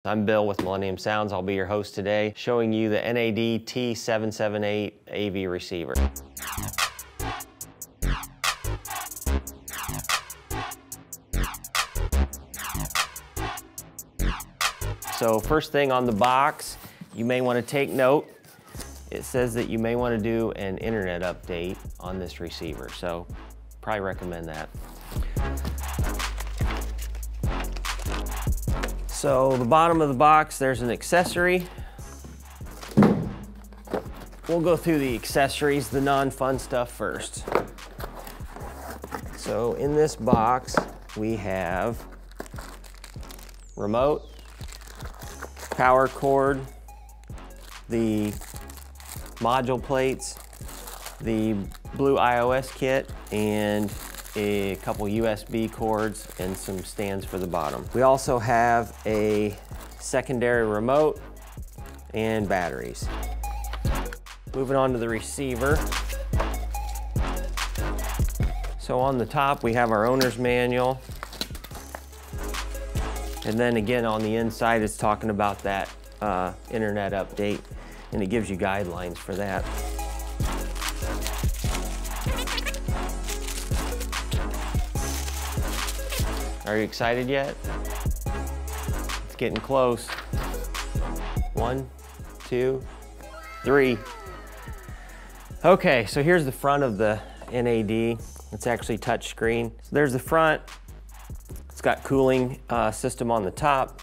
I'm Bill with Millennium Sounds. I'll be your host today, showing you the NAD T778 AV receiver. So first thing on the box, you may want to take note. It says that you may want to do an internet update on this receiver, so probably recommend that. So the bottom of the box, there's an accessory. We'll go through the accessories, the non-fun stuff first. So in this box, we have remote, power cord, the module plates, the blue iOS kit, and a couple USB cords and some stands for the bottom. We also have a secondary remote and batteries. Moving on to the receiver. So on the top we have our owner's manual. And then again on the inside it's talking about that internet update, and it gives you guidelines for that. Are you excited yet? It's getting close. 1, 2, 3. Okay, so here's the front of the NAD. It's actually touch screen. So there's the front. It's got cooling system on the top.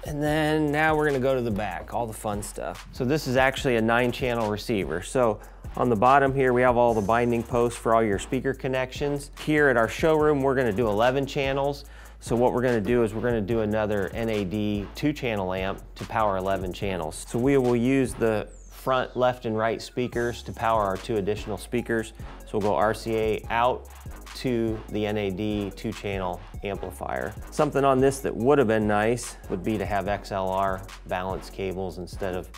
And then now we're gonna go to the back, all the fun stuff. So this is actually a 9-channel receiver. So on the bottom here, we have all the binding posts for all your speaker connections. Here at our showroom, we're gonna do 11 channels. So what we're gonna do is we're gonna do another NAD 2-channel amp to power 11 channels. So we will use the front left and right speakers to power our 2 additional speakers. So we'll go RCA out to the NAD 2-channel amplifier. Something on this that would have been nice would be to have XLR balance cables instead of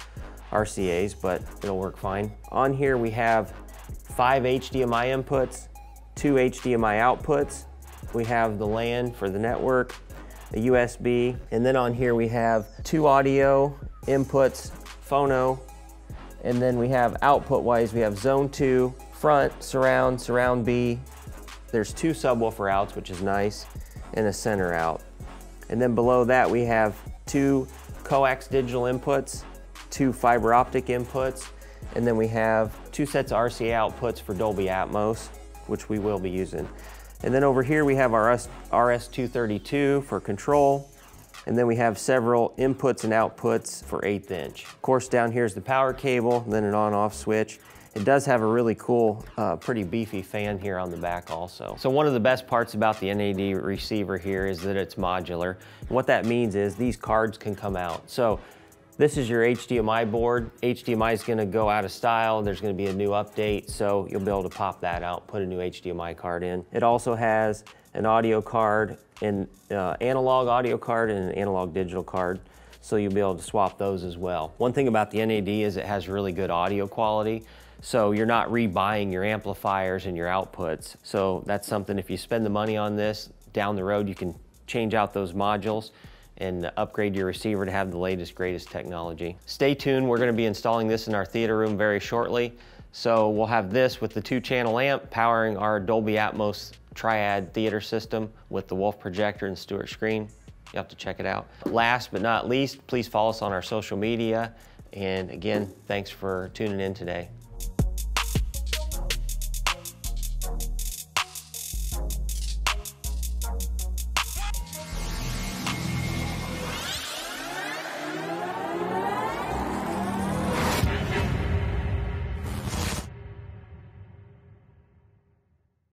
RCAs, but it'll work fine. On here we have 5 HDMI inputs, 2 HDMI outputs. We have the LAN for the network, a USB, and then on here we have 2 audio inputs, phono, and then we have output-wise, we have zone 2, front, surround B. There's 2 subwoofer outs, which is nice, and a center out. And then below that we have 2 coax digital inputs, 2 fiber optic inputs, and then we have 2 sets of RCA outputs for Dolby Atmos, which we will be using. And then over here we have our RS-232 for control, and then we have several inputs and outputs for 1/8 inch. Of course, down here is the power cable, then an on-off switch. It does have a really cool, pretty beefy fan here on the back also. So one of the best parts about the NAD receiver here is that it's modular. And what that means is these cards can come out. So this is your HDMI board. HDMI is gonna go out of style. There's gonna be a new update, so you'll be able to pop that out, put a new HDMI card in. It also has an audio card, an analog audio card, and an analog digital card, so you'll be able to swap those as well. One thing about the NAD is it has really good audio quality, so you're not rebuying your amplifiers and your outputs. So that's something, if you spend the money on this, down the road you can change out those modules and upgrade your receiver to have the latest, greatest technology. Stay tuned, we're gonna be installing this in our theater room very shortly. So we'll have this with the 2-channel amp powering our Dolby Atmos triad theater system with the Wolf projector and Stewart screen. You have to check it out. Last but not least, please follow us on our social media. And again, thanks for tuning in today.